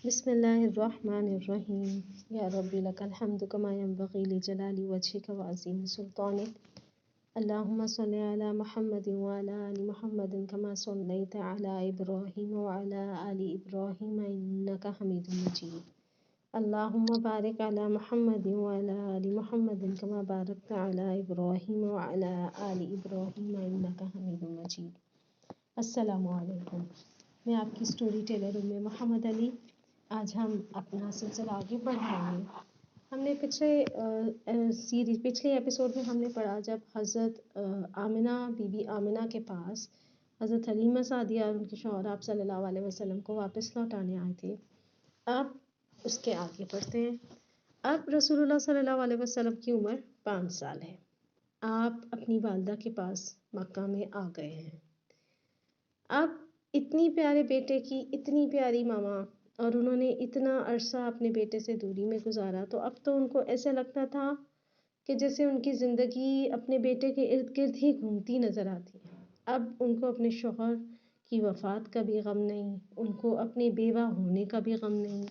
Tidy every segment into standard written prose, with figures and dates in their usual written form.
بسم اللہ الرحمن الرحیم یا ربی لک الحمد کما ینبغی لجلال وجهک وعظیم سلطانک اللہم صلی علی محمد وعلی آل محمد کما صلیت علی ابراہیم وعلی آل ابراہیم انک حمید مجید اللہم بارک علی محمد وعلی آل محمد کما بارکت علی ابراہیم وعلی آل ابراہیم انک حمید مجید۔ السلام علیکم، میں آپ کی سٹوری ٹیلر محمد علی۔ آج ہم اپنا سلسلہ آگے بڑھائیں گے۔ ہم نے پچھلے ایپیسوڈ میں ہم نے پڑھا جب حضرت بی بی آمنہ کے پاس حضرت حلیمہ سعدیہ اور ان کے شوہر آپ صلی اللہ علیہ وسلم کو واپس لوٹانے آئے تھے۔ اب اس کے آگے بڑھتے ہیں۔ اب رسول اللہ صلی اللہ علیہ وسلم کی عمر 5 سال ہے۔ آپ اپنی والدہ کے پاس مکہ میں آ گئے ہیں۔ اب اتنی پیارے بیٹے کی اتنی پیاری ماما، اور انہوں نے اتنا عرصہ اپنے بیٹے سے دوری میں گزارا، تو اب تو ان کو ایسے لگتا تھا کہ جیسے ان کی زندگی اپنے بیٹے کے ارد گرد ہی گھومتی نظر آتی ہے۔ اب ان کو اپنے شوہر کی وفات کا بھی غم نہیں، ان کو اپنے بیوہ ہونے کا بھی غم نہیں۔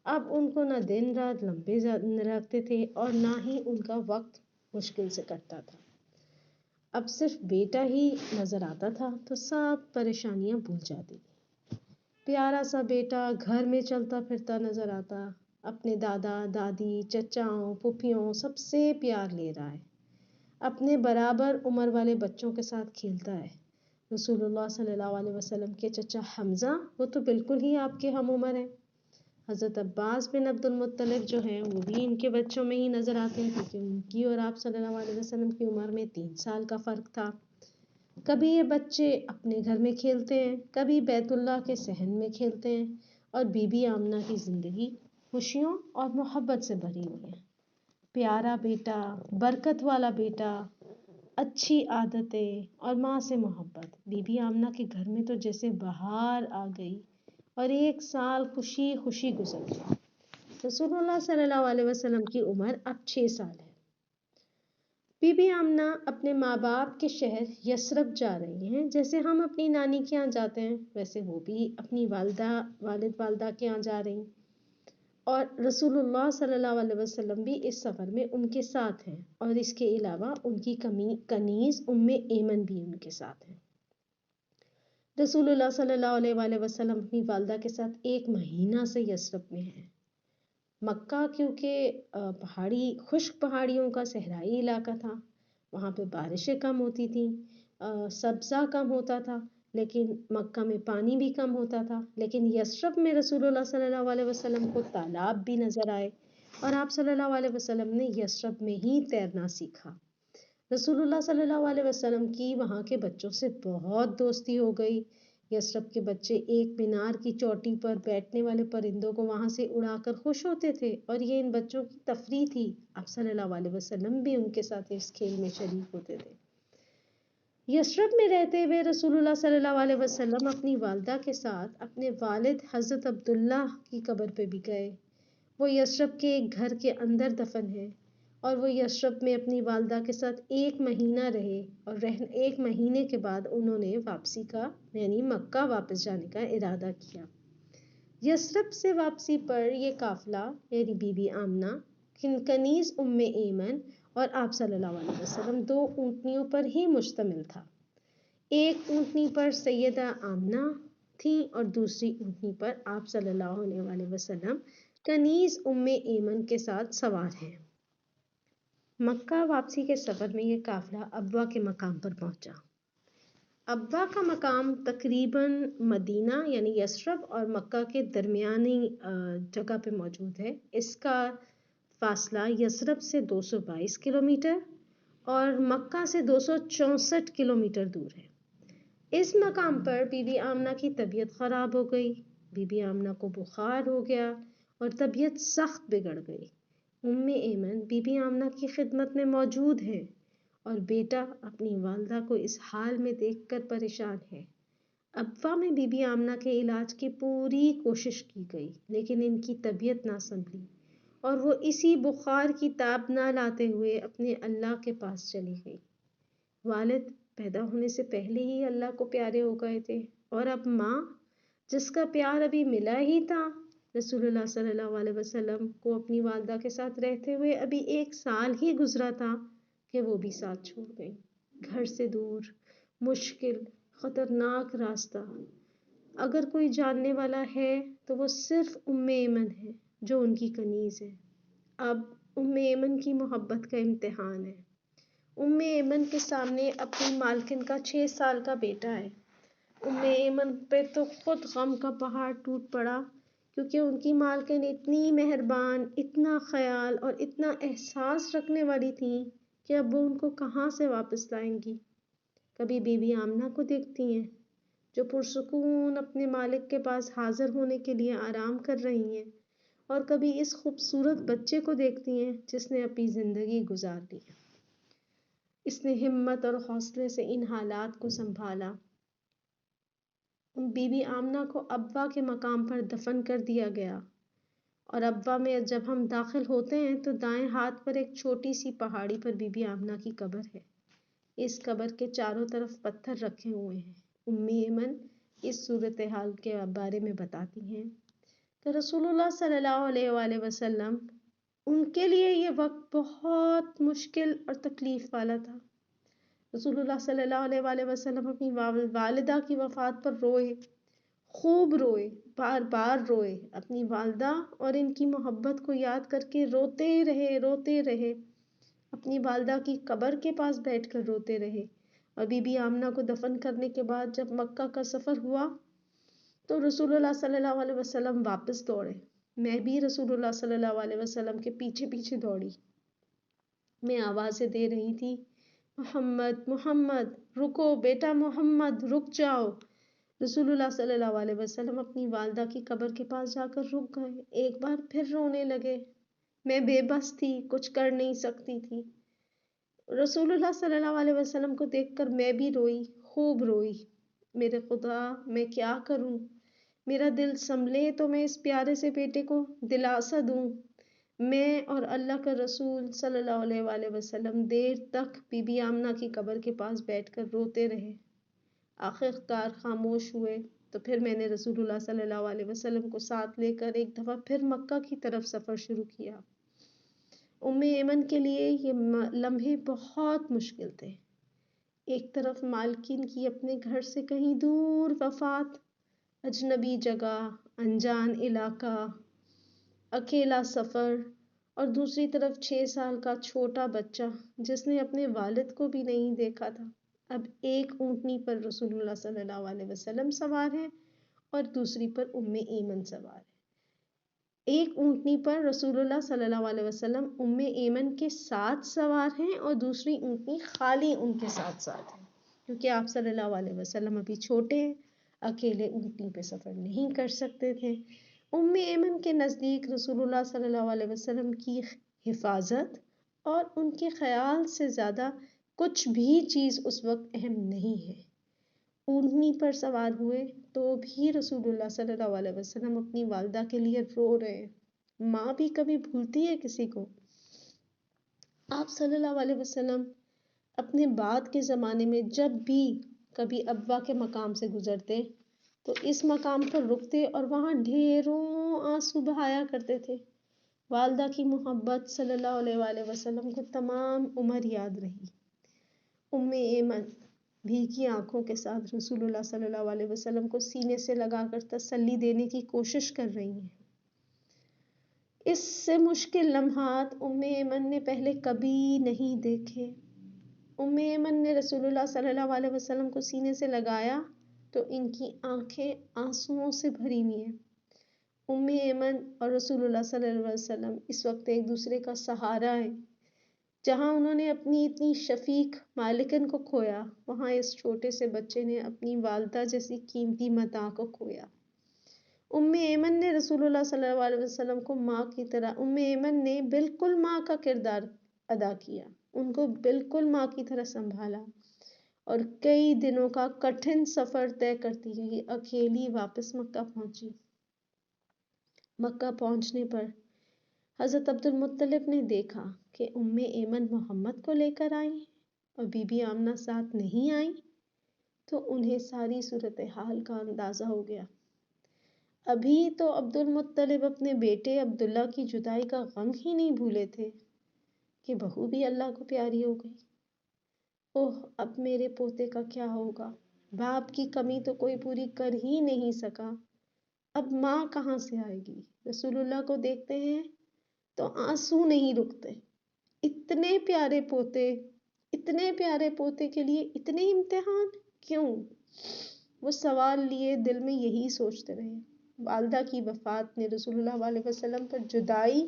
اب ان کو نہ دن رات لمبے رکھتے تھے اور نہ ہی ان کا وقت مشکل سے کٹتا تھا۔ اب صرف بیٹا ہی نظر آتا تھا تو سب پریشانیاں بھول جاتی تھی۔ پیارا سا بیٹا گھر میں چلتا پھرتا نظر آتا، اپنے دادا دادی چچاؤں پھوپھیوں سب سے پیار لے رہا ہے، اپنے برابر عمر والے بچوں کے ساتھ کھیلتا ہے۔ رسول اللہ صلی اللہ علیہ وسلم کے چچا حمزہ وہ تو بالکل ہی آپ کے ہم عمر ہیں۔ حضرت عباس بن عبد المطلب جو ہیں وہ بھی ان کے بچوں میں ہی نظر آتے ہیں، کیونکہ ان کی اور آپ صلی اللہ علیہ وسلم کی عمر میں 3 سال کا فرق تھا۔ کبھی یہ بچے اپنے گھر میں کھیلتے ہیں، کبھی بیت اللہ کے صحن میں کھیلتے ہیں، اور بی بی آمنہ کی زندگی خوشیوں اور محبت سے بھری ہوئی ہے۔ پیارا بیٹا، برکت والا بیٹا، اچھی عادتیں اور ماں سے محبت۔ بی بی آمنہ کے گھر میں تو جیسے بہار آ گئی اور 1 سال خوشی خوشی گزر گیا۔ رسول اللہ صلی اللہ علیہ وسلم کی عمر اب 6 سال ہے۔ بی بی آمنہ اپنے ماں باپ کے شہر یثرب جا رہی ہیں۔ جیسے ہم اپنی نانی کے یہاں جاتے ہیں ویسے وہ بھی اپنی والد والدہ کے یہاں جا رہی ہیں، اور رسول اللہ صلی اللہ علیہ وسلم بھی اس سفر میں ان کے ساتھ ہیں، اور اس کے علاوہ ان کی کنیز ایمن بھی ان کے ساتھ ہیں۔ رسول اللہ صلی اللہ علیہ وسلم اپنی والدہ کے ساتھ 1 مہینہ سے یثرب میں ہیں۔ مکہ کیونکہ خشک پہاڑیوں کا صحرائی علاقہ تھا، وہاں پہ بارشیں کم ہوتی تھیں، سبزہ کم ہوتا تھا، لیکن مکہ میں پانی بھی کم ہوتا تھا۔ لیکن یثرب میں رسول اللہ صلی اللہ علیہ وسلم کو تالاب بھی نظر آئے، اور آپ صلی اللہ علیہ وسلم نے یثرب میں ہی تیرنا سیکھا۔ رسول اللہ صلی اللہ علیہ وسلم کی وہاں کے بچوں سے بہت دوستی ہو گئی۔ یثرب کے بچے 1 مینار کی چوٹی پر بیٹھنے والے پرندوں کو وہاں سے اڑا کر خوش ہوتے تھے، اور یہ ان بچوں کی تفریح تھی۔ آپ صلی اللہ علیہ وسلم بھی ان کے ساتھ اس کھیل میں شریک ہوتے تھے۔ یثرب میں رہتے ہوئے رسول اللہ صلی اللہ علیہ وسلم اپنی والدہ کے ساتھ اپنے والد حضرت عبداللہ کی قبر پہ بھی گئے۔ وہ یثرب کے ایک گھر کے اندر دفن ہے، اور وہ یثرب میں اپنی والدہ کے ساتھ 1 مہینہ رہے، اور 1 مہینے کے بعد انہوں نے واپسی کا یعنی مکہ واپس جانے کا ارادہ کیا۔ یثرب سے واپسی پر یہ قافلہ یعنی بی بی آمنہ، کنیز ایمن اور آپ صلی اللہ علیہ وسلم 2 اونٹنیوں پر ہی مشتمل تھا۔ ایک اونٹنی پر سیدہ آمنہ تھیں اور دوسری اونٹنی پر آپ صلی اللہ علیہ وسلم کنیز ایمن کے ساتھ سوار ہیں۔ مکہ واپسی کے سفر میں یہ قافلہ ابوا کے مقام پر پہنچا۔ ابوا کا مقام تقریباً مدینہ یعنی یثرب اور مکہ کے درمیانی جگہ پہ موجود ہے۔ اس کا فاصلہ یثرب سے 222 کلومیٹر اور مکہ سے 264 کلومیٹر دور ہے۔ اس مقام پر بی بی آمنہ کی طبیعت خراب ہو گئی۔ بی بی آمنہ کو بخار ہو گیا اور طبیعت سخت بگڑ گئی۔ ایمن بی بی آمنہ کی خدمت میں موجود ہے، اور بیٹا اپنی والدہ کو اس حال میں دیکھ کر پریشان ہے۔ ابوا میں بی بی آمنہ کے علاج کی پوری کوشش کی گئی، لیکن ان کی طبیعت نہ سنبھلی، اور وہ اسی بخار کی تاب نہ لاتے ہوئے اپنے اللہ کے پاس چلی گئی۔ والد پیدا ہونے سے پہلے ہی اللہ کو پیارے ہو گئے تھے، اور اب ماں جس کا پیار ابھی ملا ہی تھا رسول اللہ صلی اللہ علیہ وسلم کو اپنی والدہ کے ساتھ رہتے ہوئے ابھی 1 سال ہی گزرا تھا کہ وہ بھی ساتھ چھوڑ گئی. گھر سے دور، مشکل، خطرناک راستہ. اگر کوئی جاننے والا ہے تو وہ صرف ایمن ہے جو ان کی کنیز ہے. اب ایمن کی محبت کا امتحان ہے. ایمن کے سامنے اپنی مالکن کا 6 سال کا بیٹا ہے. ایمن پہ تو خود غم کا پہاڑ ٹوٹ پڑا، کیونکہ ان کی مالکن اتنی مہربان، اتنا خیال اور اتنا احساس رکھنے والی تھیں کہ اب وہ ان کو کہاں سے واپس لائیں گی. کبھی بی بی آمنہ کو دیکھتی ہیں جو پرسکون اپنے مالک کے پاس حاضر ہونے کے لیے آرام کر رہی ہیں، اور کبھی اس خوبصورت بچے کو دیکھتی ہیں جس نے اپنی زندگی گزار لی. اس نے ہمت اور حوصلے سے ان حالات کو سنبھالا. بی بی آمنہ کو ابا کے مقام پر دفن کر دیا گیا، اور ابا میں جب ہم داخل ہوتے ہیں تو دائیں ہاتھ پر ایک چھوٹی سی پہاڑی پر بی بی آمنہ کی قبر ہے. اس قبر کے چاروں طرف پتھر رکھے ہوئے ہیں. ایمن اس صورتحال کے بارے میں بتاتی ہیں کہ رسول اللہ صلی اللہ علیہ وآلہ وسلم، ان کے لیے یہ وقت بہت مشکل اور تکلیف والا تھا. رسول اللہ صلی اللہ علیہ وآلہ وسلم اپنی والدہ کی وفات پر روئے، خوب روئے، بار بار روئے. اپنی والدہ اور ان کی محبت کو یاد کر کے روتے رہے، روتے رہے. اپنی والدہ کی قبر کے پاس بیٹھ کر روتے رہے. اور بی بی آمنہ کو دفن کرنے کے بعد جب مکہ کا سفر ہوا تو رسول اللہ صلی اللہ علیہ وسلم واپس دوڑے. میں بھی رسول اللہ صلی اللہ علیہ وسلم کے پیچھے پیچھے دوڑی. میں آوازیں دے رہی تھی، محمد محمد رکو، بیٹا محمد رک جاؤ. رسول اللہ صلی اللہ علیہ وسلم اپنی والدہ کی قبر کے پاس جا کر رک گئے. ایک بار پھر رونے لگے. میں بے بس تھی، کچھ کر نہیں سکتی تھی. رسول اللہ صلی اللہ علیہ وسلم کو دیکھ کر میں بھی روئی، خوب روئی. میرے خدا، میں کیا کروں؟ میرا دل سنبھلے تو میں اس پیارے سے بیٹے کو دلاسا دوں. میں اور اللہ کا رسول صلی اللہ علیہ وآلہ وسلم دیر تک بی بی آمنہ کی قبر کے پاس بیٹھ کر روتے رہے. آخر کار خاموش ہوئے تو پھر میں نے رسول اللہ صلی اللہ علیہ وسلم کو ساتھ لے کر ایک دفعہ پھر مکہ کی طرف سفر شروع کیا. ایمن کے لیے یہ لمحے بہت مشکل تھے. ایک طرف مالکین کی اپنے گھر سے کہیں دور وفات، اجنبی جگہ، انجان علاقہ، اکیلا سفر، اور دوسری طرف 6 سال کا چھوٹا بچہ جس نے اپنے والد کو بھی نہیں دیکھا تھا. اب ایک اونٹنی پر رسول اللہ صلی اللہ علیہ وسلم سوار ہیں اور دوسری پر ایمن سوار ہے. ایک اونٹنی پر رسول اللہ صلی اللہ علیہ وسلم ایمن کے ساتھ سوار ہیں اور دوسری اونٹنی خالی ان کے ساتھ ساتھ ہے، کیونکہ آپ صلی اللہ علیہ وسلم ابھی چھوٹے ہیں، اکیلے اونٹنی پہ سفر نہیں کر سکتے تھے. ایمن کے نزدیک رسول اللہ صلی اللہ علیہ وسلم کی حفاظت اور ان کے خیال سے زیادہ کچھ بھی چیز اس وقت اہم نہیں ہے. اونٹنی پر سوار ہوئے تو بھی رسول اللہ صلی اللہ علیہ وسلم اپنی والدہ کے لیے رو رہے ہیں. ماں بھی کبھی بھولتی ہے کسی کو؟ آپ صلی اللہ علیہ وسلم اپنے بعد کے زمانے میں جب بھی کبھی ابا کے مقام سے گزرتے تو اس مقام پر رکتے اور وہاں ڈھیروں آنسو بہایا کرتے تھے. والدہ کی محبت صلی اللہ علیہ وآلہ وسلم کو تمام عمر یاد رہی. ایمن بھیگی آنکھوں کے ساتھ رسول اللہ صلی اللہ علیہ وسلم کو سینے سے لگا کر تسلی دینے کی کوشش کر رہی ہیں. اس سے مشکل لمحات ایمن نے پہلے کبھی نہیں دیکھے. ایمن نے رسول اللہ صلی اللہ علیہ وسلم کو سینے سے لگایا تو ان کی آنکھیں آنسوؤں سے بھری ہوئی ہیں. ایمن اور رسول اللہ صلی اللہ علیہ وسلم اس وقت ایک دوسرے کا سہارا ہیں. جہاں انہوں نے اپنی اتنی شفیق مالکن کو کھویا، وہاں اس چھوٹے سے بچے نے اپنی والدہ جیسی قیمتی متاع کو کھویا. ایمن نے رسول اللہ صلی اللہ علیہ وسلم کو ماں کی طرح، ایمن نے بالکل ماں کا کردار ادا کیا، ان کو بالکل ماں کی طرح سنبھالا، اور کئی دنوں کا کٹھن سفر طے کرتی ہوئی اکیلی واپس مکہ پہنچی. مکہ پہنچنے پر حضرت عبد المطلب نے دیکھا کہ ایمن محمد کو لے کر آئی اور بی بی آمنہ ساتھ نہیں آئی تو انہیں ساری صورتحال کا اندازہ ہو گیا. ابھی تو عبد المطلب اپنے بیٹے عبداللہ کی جدائی کا غم ہی نہیں بھولے تھے کہ بہو بھی اللہ کو پیاری ہو گئی۔ اوہ اب میرے پوتے کا کیا ہوگا؟ باپ کی کمی تو کوئی پوری کر ہی نہیں سکا، اب ماں کہاں سے آئے گی؟ رسول اللہ کو دیکھتے ہیں تو آنسو نہیں رکتے۔ اتنے پیارے پوتے کے لیے اتنے امتحان کیوں؟ وہ سوال لیے دل میں یہی سوچتے رہے۔ والدہ کی وفات نے رسول اللہ علیہ وسلم پر جدائی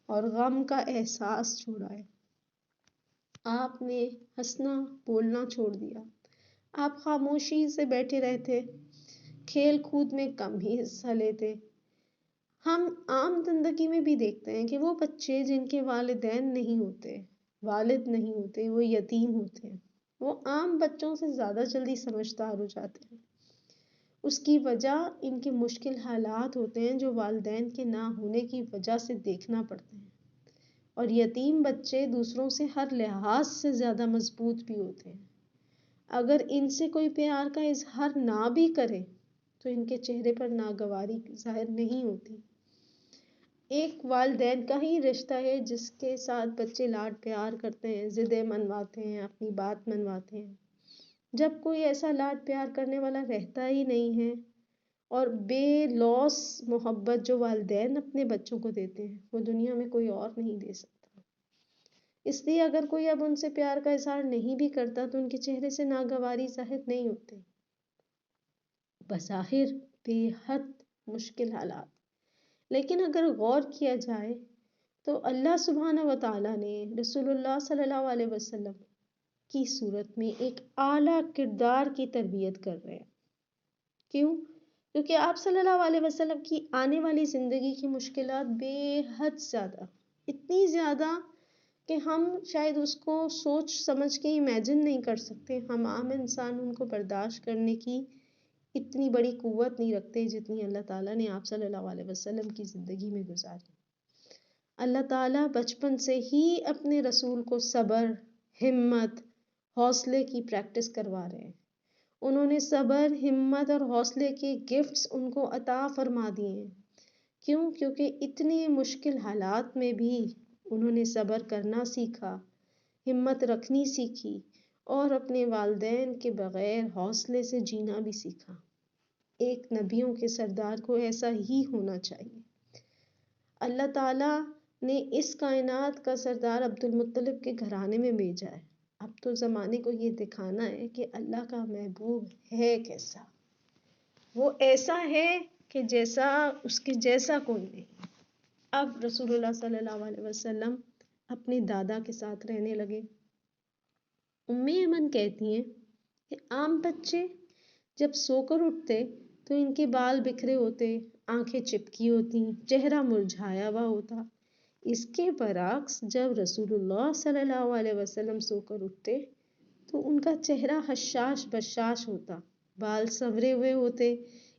اور غم کا احساس چھوڑا ہے۔ آپ نے ہنسنا بولنا چھوڑ دیا، آپ خاموشی سے بیٹھے رہتے، کھیل کود میں کم ہی حصہ لیتے۔ ہم عام زندگی میں بھی دیکھتے ہیں کہ وہ بچے جن کے والدین نہیں ہوتے، والد نہیں ہوتے، وہ یتیم ہوتے ہیں، وہ عام بچوں سے زیادہ جلدی سمجھدار ہو جاتے ہیں۔ اس کی وجہ ان کے مشکل حالات ہوتے ہیں جو والدین کے نہ ہونے کی وجہ سے دیکھنا پڑتے ہیں، اور یتیم بچے دوسروں سے ہر لحاظ سے زیادہ مضبوط بھی ہوتے ہیں۔ اگر ان سے کوئی پیار کا اظہار نہ بھی کرے تو ان کے چہرے پر ناگواری ظاہر نہیں ہوتی۔ ایک والدین کا ہی رشتہ ہے جس کے ساتھ بچے لاڈ پیار کرتے ہیں، ضدیں منواتے ہیں، اپنی بات منواتے ہیں۔ جب کوئی ایسا لاڈ پیار کرنے والا رہتا ہی نہیں ہے، اور بے لوث محبت جو والدین اپنے بچوں کو دیتے ہیں وہ دنیا میں کوئی اور نہیں دے سکتا۔ اس لیے اگر کوئی اب ان سے پیار کا اظہار نہیں بھی کرتا تو ان کے چہرے سے ناگواری ظاہر نہیں ہوتے۔ بظاہر بے حد مشکل حالات، لیکن اگر غور کیا جائے تو اللہ سبحانہ و تعالیٰ نے رسول اللہ صلی اللہ علیہ وسلم کی صورت میں ایک اعلیٰ کردار کی تربیت کر رہے ہیں۔ کیوں؟ کیونکہ آپ صلی اللہ علیہ وسلم کی آنے والی زندگی کی مشکلات بے حد زیادہ، اتنی زیادہ کہ ہم شاید اس کو سوچ سمجھ کے امیجن نہیں کر سکتے۔ ہم عام انسان ان کو برداشت کرنے کی اتنی بڑی قوت نہیں رکھتے جتنی اللہ تعالیٰ نے آپ صلی اللہ علیہ وسلم کی زندگی میں گزاری۔ اللہ تعالیٰ بچپن سے ہی اپنے رسول کو صبر، ہمت، حوصلے کی پریکٹس کروا رہے ہیں۔ انہوں نے صبر، ہمت اور حوصلے کے گفٹس ان کو عطا فرما دیے ہیں۔ کیوں؟ کیونکہ اتنے مشکل حالات میں بھی انہوں نے صبر کرنا سیکھا، ہمت رکھنی سیکھی، اور اپنے والدین کے بغیر حوصلے سے جینا بھی سیکھا۔ ایک نبیوں کے سردار کو ایسا ہی ہونا چاہیے۔ اللہ تعالیٰ نے اس کائنات کا سردار عبد المطلب کے گھرانے میں بھیجا ہے۔ اب تو زمانے کو یہ دکھانا ہے کہ اللہ کا محبوب ہے کیسا۔ وہ ایسا ہے کہ جیسا اس کے جیسا کوئی نہیں۔ اب رسول اللہ صلی اللہ علیہ وسلم اپنے دادا کے ساتھ رہنے لگے۔ ایمن کہتی ہیں کہ عام بچے جب سو کر اٹھتے تو ان کے بال بکھرے ہوتے، آنکھیں چپکی ہوتی، چہرہ مرجھایا ہوا ہوتا۔ اس کے برعکس جب رسول اللہ صلی اللہ علیہ وسلم سو کر اٹھتے تو ان کا چہرہ حشاش بشاش ہوتا، بال سنورے ہوئے ہوتے،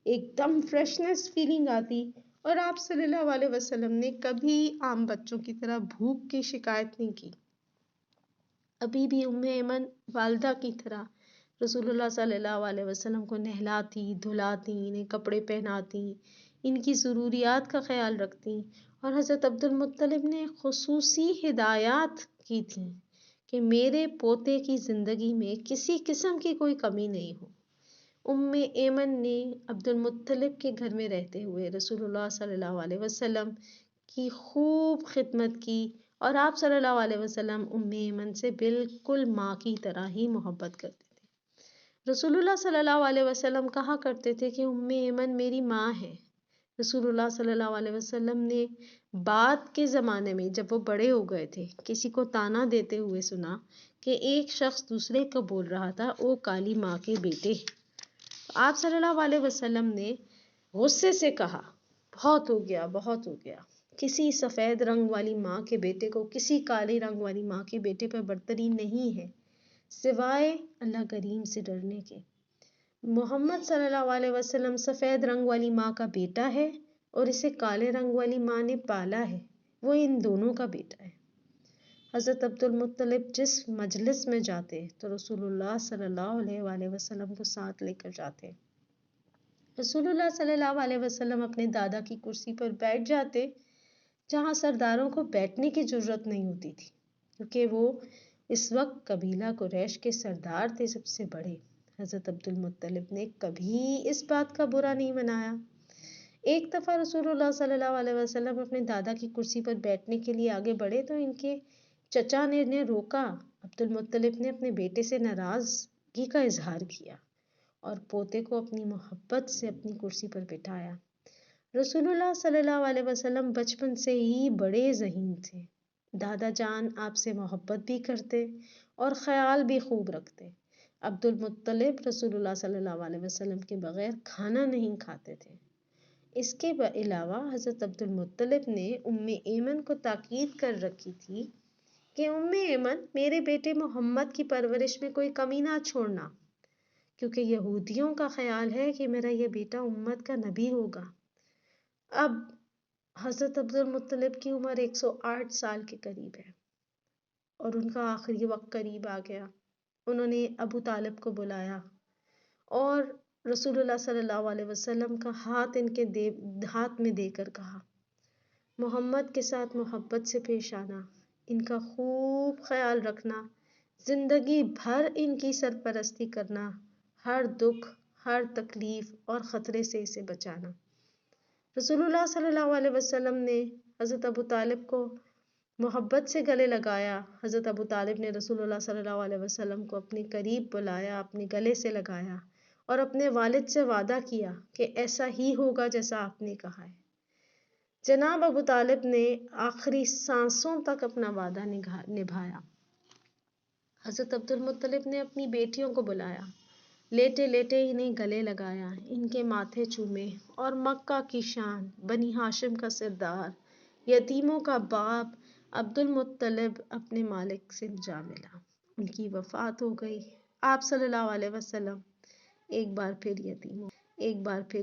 ایک دم فریشنس فیلنگ آتی، اور آپ صلی اللہ علیہ وسلم نے کبھی عام بچوں کی طرح بھوک کی شکایت نہیں کی۔ ابھی بھی ایمن والدہ کی طرح رسول اللہ صلی اللہ علیہ وسلم کو نہلاتی، دھلاتی، انہیں کپڑے پہناتی، ان کی ضروریات کا خیال رکھتی، اور حضرت عبد المطلب نے خصوصی ہدایات کی تھیں کہ میرے پوتے کی زندگی میں کسی قسم کی کوئی کمی نہیں ہو۔ ایمن نے عبد المطلب کے گھر میں رہتے ہوئے رسول اللہ صلی اللہ علیہ وسلم کی خوب خدمت کی، اور آپ صلی اللہ علیہ وسلم ایمن سے بالکل ماں کی طرح ہی محبت کرتے تھے۔ رسول اللہ صلی اللہ علیہ وسلم کہا کرتے تھے کہ ایمن میری ماں ہے۔ رسول اللہ صلی اللہ علیہ وسلم نے بعد کے زمانے میں جب وہ بڑے ہو گئے تھے کسی کو طعنہ دیتے ہوئے سنا کہ ایک شخص دوسرے کو بول رہا تھا او کالی ماں کے بیٹے۔ آپ صلی اللہ علیہ وسلم نے غصے سے کہا بہت ہو گیا، بہت ہو گیا۔ کسی سفید رنگ والی ماں کے بیٹے کو کسی کالے رنگ والی ماں کے بیٹے پر برتری نہیں ہے سوائے اللہ کریم سے ڈرنے کے۔ محمد صلی اللہ علیہ وسلم سفید رنگ والی ماں کا بیٹا ہے اور اسے کالے رنگ والی ماں نے پالا ہے، وہ ان دونوں کا بیٹا ہے۔ حضرت عبد المطلب جس مجلس میں جاتے تو رسول اللہ صلی اللہ علیہ وسلم کو ساتھ لے کر جاتے۔ رسول اللہ صلی اللہ علیہ وسلم اپنے دادا کی کرسی پر بیٹھ جاتے جہاں سرداروں کو بیٹھنے کی جرت نہیں ہوتی تھی، کیونکہ وہ اس وقت قبیلہ قریش کے سردار تھے سب سے بڑے۔ حضرت عبد المطلب نے کبھی اس بات کا برا نہیں منایا۔ ایک دفعہ رسول اللہ صلی اللہ علیہ وسلم اپنے دادا کی کرسی پر بیٹھنے کے لیے آگے بڑھے تو ان کے چچا نے روکا۔ عبد المطلب نے اپنے بیٹے سے ناراضگی کا اظہار کیا اور پوتے کو اپنی محبت سے اپنی کرسی پر بٹھایا۔ رسول اللہ صلی اللہ علیہ وسلم بچپن سے ہی بڑے ذہین تھے۔ دادا جان آپ سے محبت بھی کرتے اور خیال بھی خوب رکھتے۔ عبد المطلب رسول اللہ صلی اللہ علیہ وسلم کے بغیر کھانا نہیں کھاتے تھے۔ اس کے علاوہ حضرت عبد المطلب نے ایمن کو تاکید کر رکھی تھی کہ ایمن میرے بیٹے محمد کی پرورش میں کوئی کمی نہ چھوڑنا، کیونکہ یہودیوں کا خیال ہے کہ میرا یہ بیٹا امت کا نبی ہوگا۔ اب حضرت عبد المطلب کی عمر 108 سال کے قریب ہے اور ان کا آخری وقت قریب آ گیا۔ انہوں نے ابو طالب کو بلایا اور رسول اللہ صلی اللہ علیہ وسلم کا ہاتھ ان کے ہاتھ میں دے کر کہا، محمد کے ساتھ محبت سے پیش آنا، ان کا خوب خیال رکھنا، زندگی بھر ان کی سرپرستی کرنا، ہر دکھ، ہر تکلیف اور خطرے سے اسے بچانا۔ رسول اللہ صلی اللہ علیہ وسلم نے حضرت ابو طالب کو محبت سے گلے لگایا۔ حضرت ابو طالب نے رسول اللہ صلی اللہ علیہ وسلم کو اپنے قریب بلایا، اپنے گلے سے لگایا اور اپنے والد سے وعدہ کیا کہ ایسا ہی ہوگا جیسا آپ نے کہا ہے۔ جناب ابو طالب نے آخری سانسوں تک اپنا وعدہ نبھایا۔ حضرت عبد المطلب نے اپنی بیٹیوں کو بلایا، لیٹے لیٹے انہیں گلے لگایا، ان کے ماتھے چومے اور مکہ کی شان، بنی ہاشم کا سردار، یتیموں کا باپ عبد المطلب اپنے مالک سے جا ملا۔ ان کی وفات ہو گئی۔ آپ صلی اللہ علیہ وسلم ایک بار پھر